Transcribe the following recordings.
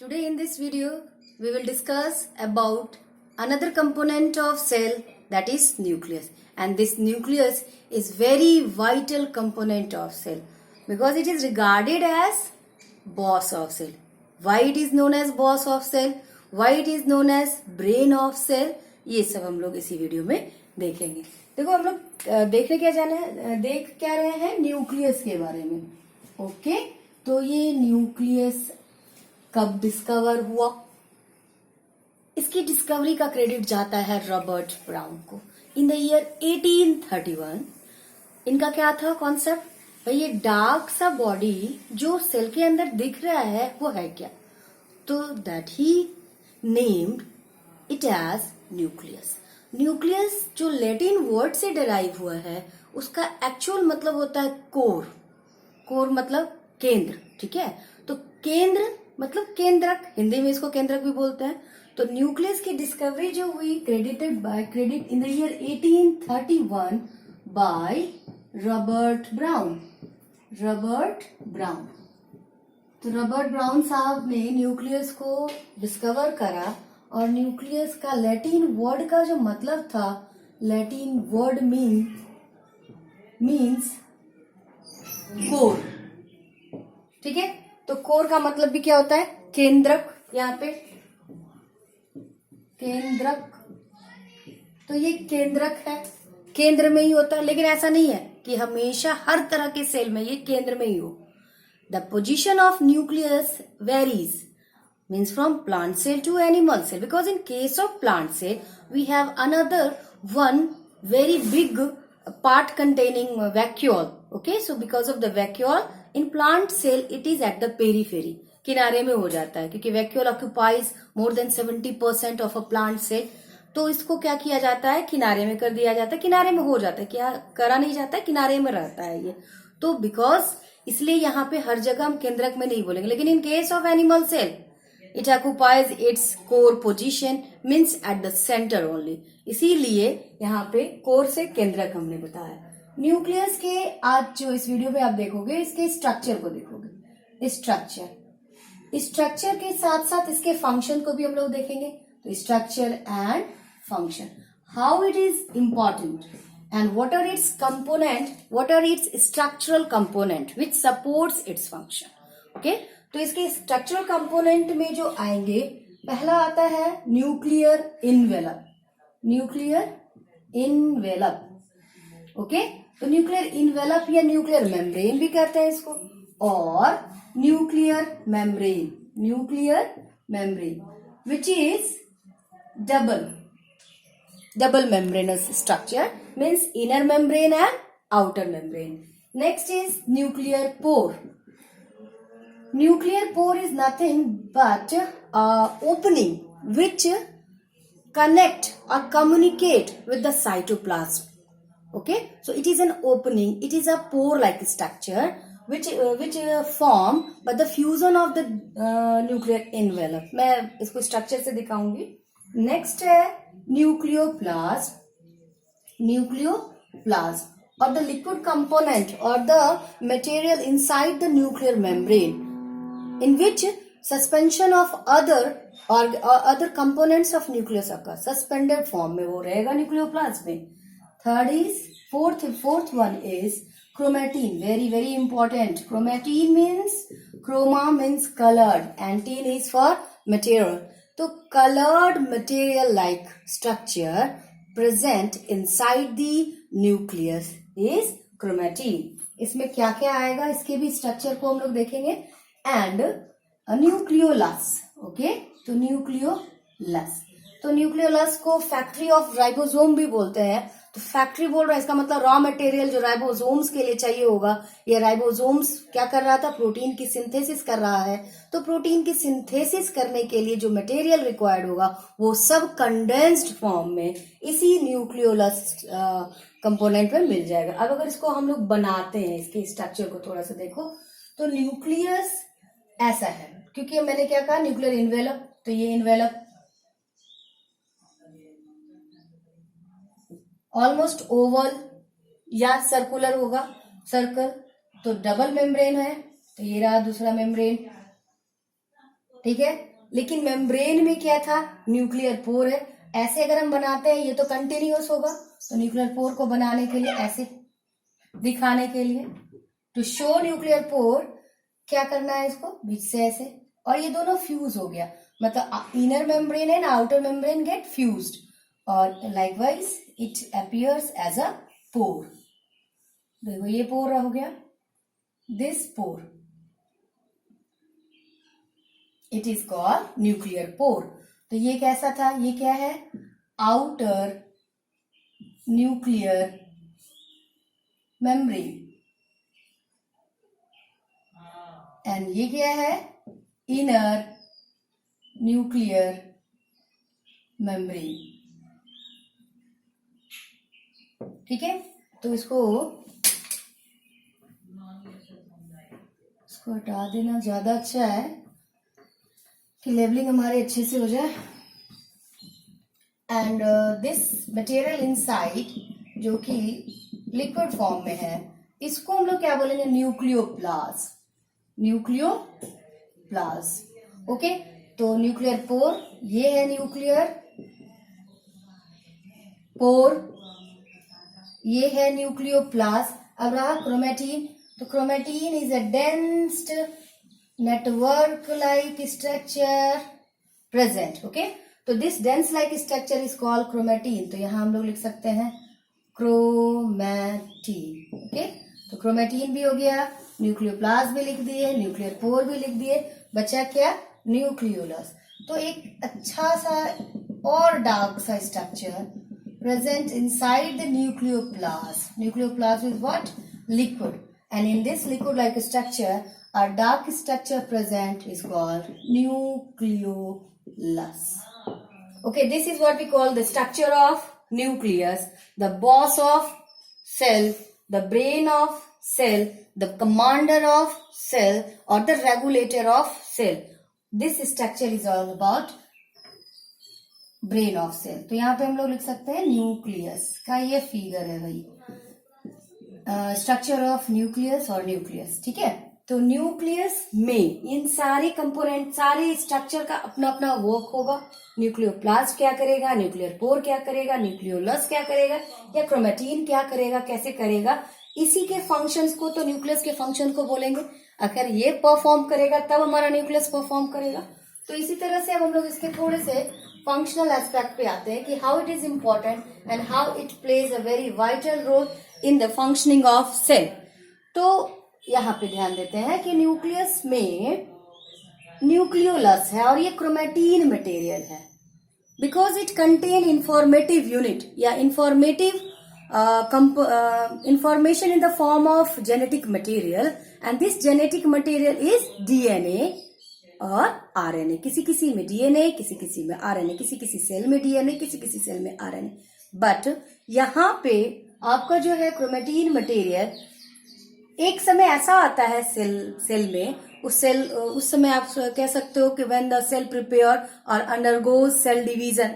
Today in this video, we will discuss about another component of cell, that is nucleus. And this nucleus is very vital component of cell because it is regarded as boss of cell. Why it is known as boss of cell? Why it is known as brain of cell? ये सब हम लोग इसी video में देखेंगे. देखो हम लोग देख क्या रहे हैं न्यूक्लियस के बारे में. ओके, तो ये न्यूक्लियस कब डिस्कवर हुआ? इसकी डिस्कवरी का क्रेडिट जाता है रॉबर्ट ब्राउन को इन द ईयर 1831. इनका क्या था कॉन्सेप्ट? भाई ये डार्क सा बॉडी जो सेल के अंदर दिख रहा है वो है क्या? तो that he named it as nucleus. Nucleus जो लैटिन वर्ड से डिराइव हुआ है उसका एक्चुअल मतलब होता है कोर. कोर मतलब केंद्र. ठीक है, तो केंद्र मतलब केंद्रक, हिंदी में इसको केंद्रक भी बोलते हैं. तो न्यूक्लियस की डिस्कवरी जो हुई credit in the year 1831 by Robert brown. तो रॉबर्ट ब्राउन साहब ने न्यूक्लियस को डिस्कवर करा और न्यूक्लियस का लैटिन वर्ड का जो मतलब था, लैटिन वर्ड मीन्स कोर. ठीक है, तो कोर का मतलब भी क्या होता है? केंद्रक. यहाँ पे केंद्रक, तो ये केंद्रक है, केंद्र में ही होता है. लेकिन ऐसा नहीं है कि हमेशा हर तरह के सेल में ये केंद्र में ही हो. The position of nucleus varies, means from plant cell to animal cell, because in case of plant cell we have another one very big part containing vacuole. Okay, so because of the vacuole in plant cell it is at the periphery, किनारे में हो जाता है क्योंकि vacuole occupies more than 70% of a plant cell. तो इसको क्या किया जाता है? किनारे में कर दिया जाता है. किनारे में हो जाता है, क्या करा नहीं जाता है, किनारे में रहता है ये. तो बिकॉज इसलिए यहाँ पे हर जगह हम केंद्रक में नहीं बोलेंगे. लेकिन in case of animal cell it occupies its core position, means at the center only. इसीलिए यहाँ पे कोर से केंद्रक हमने बताया. न्यूक्लियस के आज जो इस वीडियो में आप देखोगे इसके स्ट्रक्चर को देखोगे. स्ट्रक्चर के साथ साथ इसके फंक्शन को भी हम लोग देखेंगे. तो structure and function, how it is important and what are its component, what are its structural component which supports its function. Okay, तो इसके स्ट्रक्चरल कंपोनेंट में जो आएंगे, पहला आता है न्यूक्लियर इनवेलप. ओके, तो न्यूक्लियर इनवेलप या न्यूक्लियर मेम्ब्रेन भी कहते हैं इसको, और nuclear membrane which is double membranous structure, means inner membrane and outer membrane. Next is nuclear pore. Nuclear pore is nothing but opening which connect or communicate with the cytoplasm. Okay, so it is an opening, it is a pore-like structure which form by the fusion of the nuclear envelope. मैं इसको structure से दिखाऊंगी. Next है nucleoplasm or the liquid component or the material inside the nuclear membrane, in which suspension of other components of nucleus occur. Suspended form में वो रहेगा nucleoplasm में. Fourth one is chromatin. Very important. Chromatin means, chroma means colored and tin is for material. तो colored material like structure present inside the nucleus is chromatin. इसमें क्या क्या आएगा, इसके भी स्ट्रक्चर को हम लोग देखेंगे. And nucleolus. ओके, तो न्यूक्लियोलस को फैक्ट्री ऑफ राइबोसोम भी बोलते हैं. तो फैक्ट्री बोल रहा है, इसका मतलब रॉ मटेरियल जो राइबोसोम्स के लिए चाहिए होगा, ये राइबोसोम्स क्या कर रहा था? प्रोटीन की सिंथेसिस कर रहा है. तो प्रोटीन की सिंथेसिस करने के लिए जो मटेरियल रिक्वायर्ड होगा वो सब कंडेंस्ड फॉर्म में इसी न्यूक्लियोलस कंपोनेंट में मिल जाएगा. अब अगर इसको हम लोग बनाते हैं, इसके स्ट्रक्चर को थोड़ा सा देखो, तो न्यूक्लियस ऐसा है, क्योंकि मैंने क्या कहा, न्यूक्लियर इन्वेलप. तो ये इन्वेलप ऑलमोस्ट ओवल या सर्कुलर होगा, सर्कल. तो डबल मेम्ब्रेन है, तो ये रहा दूसरा मेम्ब्रेन. ठीक है, लेकिन मेम्ब्रेन में क्या था, न्यूक्लियर पोर है। ऐसे अगर हम बनाते हैं ये तो कंटिन्यूअस होगा, तो न्यूक्लियर पोर को बनाने के लिए ऐसे दिखाने के लिए टू शो न्यूक्लियर पोर क्या करना है, इसको बीच से ऐसे, और ये दोनों फ्यूज हो गया, मतलब inner membrane and outer membrane get fused, और likewise it appears as a pore. देखो ये पोर हो गया, this pore, it is called nuclear pore. तो ये कैसा था, ये क्या है, आउटर न्यूक्लियर मेम्ब्रेन, एंड ये क्या है, इनर न्यूक्लियर मेम्ब्रेन। ठीक है, तो इसको हटा देना ज्यादा अच्छा है कि लेवलिंग हमारे अच्छे से हो जाए। एंड दिस मटेरियल इनसाइड जो कि लिक्विड फॉर्म में है, इसको हम लोग क्या बोलेंगे, न्यूक्लियोप्लास्ट, न्यूक्लियोप्लास्ट। ओके, तो न्यूक्लियर पोर ये है, न्यूक्लियर पोर ये है, न्यूक्लियोप्लास्ट। अब रहा क्रोमेटिन, तो chromatin is a dense network like structure present. Okay, तो this dense like structure is called chromatin. तो यहां हम लोग लिख सकते हैं क्रोमेटिन। ओके, तो क्रोमेटिन भी हो गया, न्यूक्लियोप्लास्ट भी लिख दिए, न्यूक्लियर पोर भी लिख दिए, बचा क्या, न्यूक्लियोलस। तो एक अच्छा सा और डार्क सा structure present inside the nucleoplast. Nucleoplast is what? Liquid. And in this liquid-like structure, a dark structure present is called nucleolus. Okay, this is what we call the structure of nucleus, the boss of cell, the brain of cell, the commander of cell, or the regulator of cell. This structure is all about brain of cell. तो यहाँ पे हम लोग लिख सकते हैं nucleus का ये फिगर है भाई, स्ट्रक्चर ऑफ न्यूक्लियस और न्यूक्लियस। ठीक है, तो न्यूक्लियस में इन सारे कंपोनेंट, सारे स्ट्रक्चर का अपना अपना वर्क होगा। न्यूक्लियोप्लास्ट क्या करेगा, न्यूक्लियर पोर क्या करेगा, न्यूक्लियोलस क्या करेगा, या क्रोमेटिन क्या करेगा, कैसे करेगा, इसी के फंक्शंस को तो न्यूक्लियस के फंक्शन को बोलेंगे। अगर ये परफॉर्म करेगा तब हमारा न्यूक्लियस परफॉर्म करेगा। तो इसी तरह से अब हम लोग इसके थोड़े से फंक्शनल एस्पेक्ट पे आते हैं कि how it is important and how it plays a very vital role in the functioning of cell. तो यहाँ पे ध्यान देते हैं कि न्यूक्लियस में न्यूक्लियोलस है और ये क्रोमेटिन मटेरियल है, because it contain informative unit या informative information in the form of genetic material, and this genetic material is DNA और आरएनए। किसी किसी में डीएनए, किसी किसी में आरएनए, किसी किसी सेल में डीएनए, किसी किसी सेल में आरएनए। बट यहाँ पे आपका जो है क्रोमेटिन मटेरियल एक समय ऐसा आता है सेल में, उस समय आप कह सकते हो कि व्हेन द सेल प्रिपेयर और अंडरगोज सेल डिवीजन,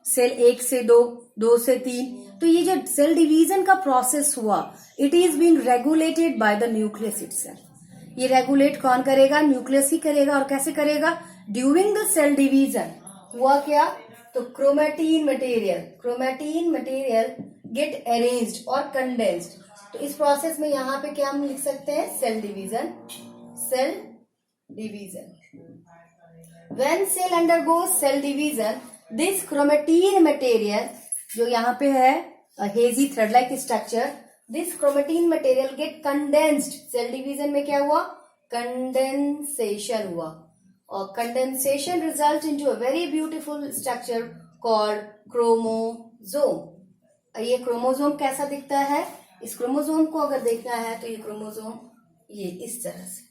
सेल 1 से 2, 2 से 3, तो ये जो सेल डिवीजन का प्रोसेस हुआ, it is being regulated by the nucleus itself. ये रेगुलेट कौन करेगा, न्यूक्लियस ही करेगा। और कैसे करेगा, ड्यूरिंग द सेल डिवीजन हुआ क्या, तो क्रोमेटिन मटेरियल गेट अरेंज्ड और कंडेंस्ड। तो इस प्रोसेस में यहाँ पे क्या हम लिख सकते हैं, cell division. When cell undergoes cell division, this chromatin material जो यहाँ पे है hazy thread like structure, this chromatin material get condensed. Cell division में क्या हुआ, कंडेंसेशन हुआ, और condensation result into a very beautiful structure called chromosome. ये क्रोमोसोम कैसा दिखता है, इस क्रोमोसोम को अगर देखना है तो ये क्रोमोसोम ये इस तरह से,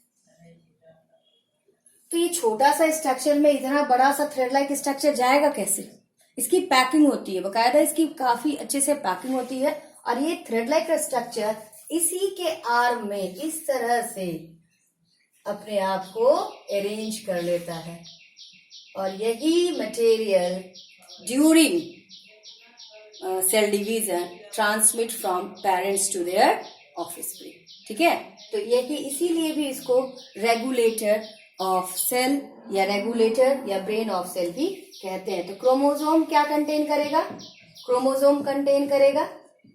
तो ये छोटा सा स्ट्रक्चर में इतना बड़ा सा थ्रेड लाइक स्ट्रक्चर जाएगा कैसे, इसकी पैकिंग होती है बकायदा, इसकी काफी अच्छे से पैकिंग होती है, और ये थ्रेड लाइक स्ट्रक्चर इसी के आर्म में इस तरह से अपने आप को अरेंज कर लेता है, और यही material during cell division transmit from parents to their offspring. ठीक है, तो यही इसीलिए भी इसको रेगुलेटर ऑफ सेल या रेगुलेटर या ब्रेन ऑफ सेल भी कहते हैं। तो क्रोमोसोम क्या कंटेन करेगा? क्रोमोसोम कंटेन करेगा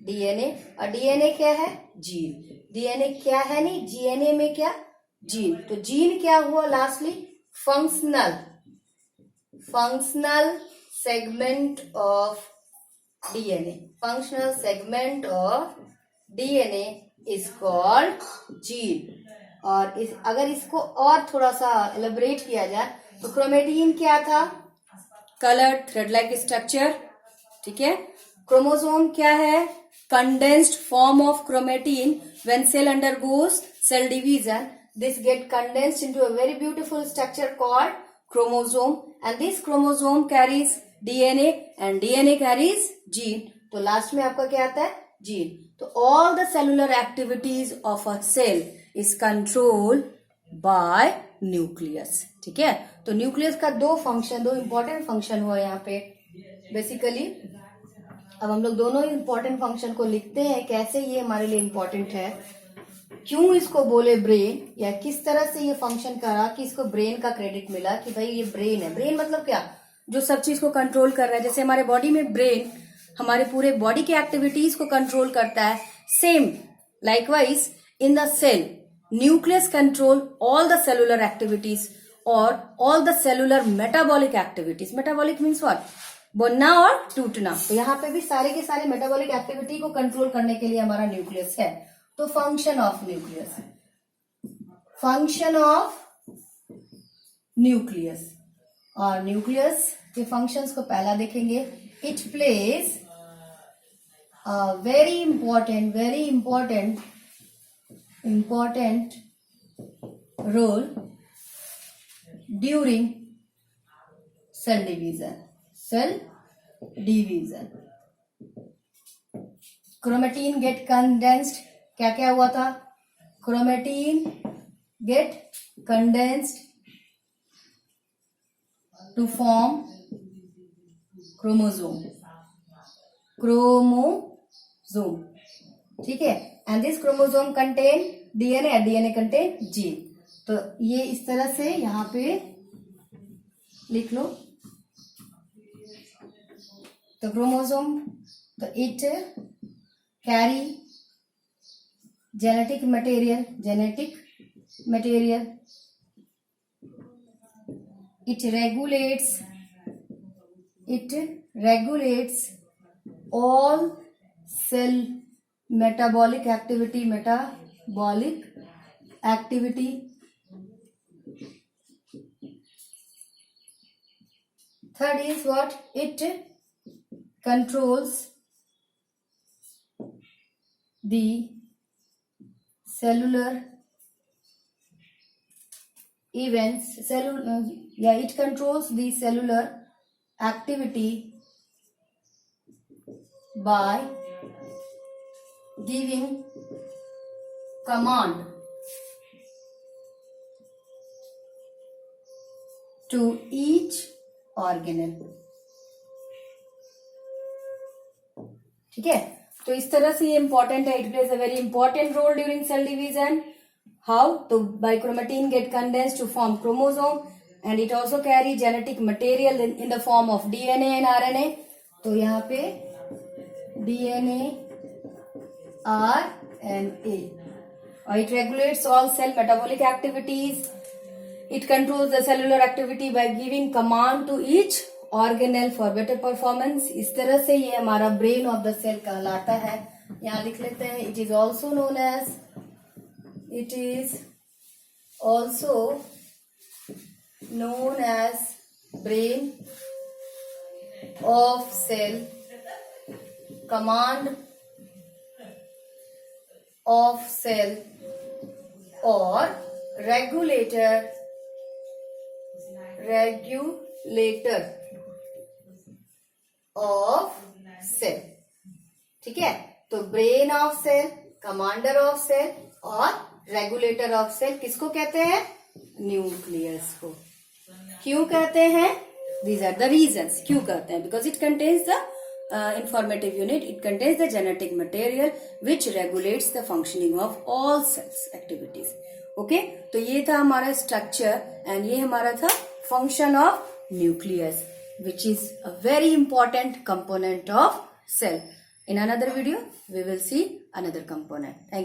डीएनए, और डीएनए क्या है? जीन। डीएनए क्या है? नहीं, जीएनए में क्या? जीन। तो जीन क्या हुआ lastly? Functional segment of DNA. Functional segment of DNA is called gene. और अगर इसको और थोड़ा सा एलेबोरेट किया जाए तो क्रोमेटिन क्या था? कलर्ड थ्रेड लाइक स्ट्रक्चर, ठीक है। क्रोमोसोम क्या है? Condensed form of chromatin when cell undergoes cell division, this get condensed into a very beautiful structure called chromosome, and this chromosome carries DNA and DNA carries gene. तो last में आपका क्या आता है? जीन। तो all the cellular activities of a cell is controlled by nucleus, ठीक है। तो न्यूक्लियस का दो इंपॉर्टेंट फंक्शन हुआ यहाँ पे बेसिकली। अब हम लोग दोनों इंपॉर्टेंट फंक्शन को लिखते हैं, कैसे ये हमारे लिए इंपॉर्टेंट है, क्यों इसको बोले ब्रेन, या किस तरह से ये फंक्शन करा कि इसको ब्रेन का क्रेडिट मिला कि भाई ये ब्रेन है। ब्रेन मतलब क्या? जो सब चीज को कंट्रोल कर रहा है। जैसे हमारे बॉडी में ब्रेन हमारे पूरे बॉडी की एक्टिविटीज को कंट्रोल करता है, same likewise in the cell nucleus control all the cellular activities और all the cellular metabolic activities. Metabolic means what? बनना और टूटना। तो यहाँ पे भी सारे के सारे मेटाबॉलिक एक्टिविटी को कंट्रोल करने के लिए हमारा न्यूक्लियस है। तो फंक्शन ऑफ न्यूक्लियस, और न्यूक्लियस के फंक्शंस को पहला देखेंगे। It plays a very important role during cell division. Chromatin get condensed, क्या क्या हुआ था? Chromatin get condensed to form chromosome, ठीक है। And this chromosome contain DNA and DNA contain gene. तो ये इस तरह से यहाँ पे लिख लो। तो क्रोमोसोम, तो it carry genetic material, it regulates all cell metabolic activity. Third is what? It controls the cellular events, it controls the cellular activity by giving command to each organelle, ठीक है। तो इस तरह से ये इंपॉर्टेंट है। It plays a very important role during cell division. How? तो by chromatin get condensed to form chromosome and it also carry genetic material in the form of DNA and RNA. तो यहाँ पे DNA RNA, और it regulates all cell metabolic activities. It controls the cellular activity by giving command to each organelle for better performance. इस तरह से ये हमारा brain of the cell कहलाता है। यहाँ लिख लेते हैं। It is also known as brain of cell, command of cell और रेगुलेटर ऑफ सेल, ठीक है। तो brain of cell, commander of cell और रेगुलेटर ऑफ सेल किसको कहते हैं? न्यूक्लियस को। क्यों कहते हैं? These are the reasons. क्यों कहते हैं? Because it contains the informative unit, it contains the genetic material which regulates the functioning of all cells activities. Okay, तो ये था हमारा स्ट्रक्चर एंड ये हमारा था function of nucleus, which is a very important component of cell. In another video, we will see another component. Thank you.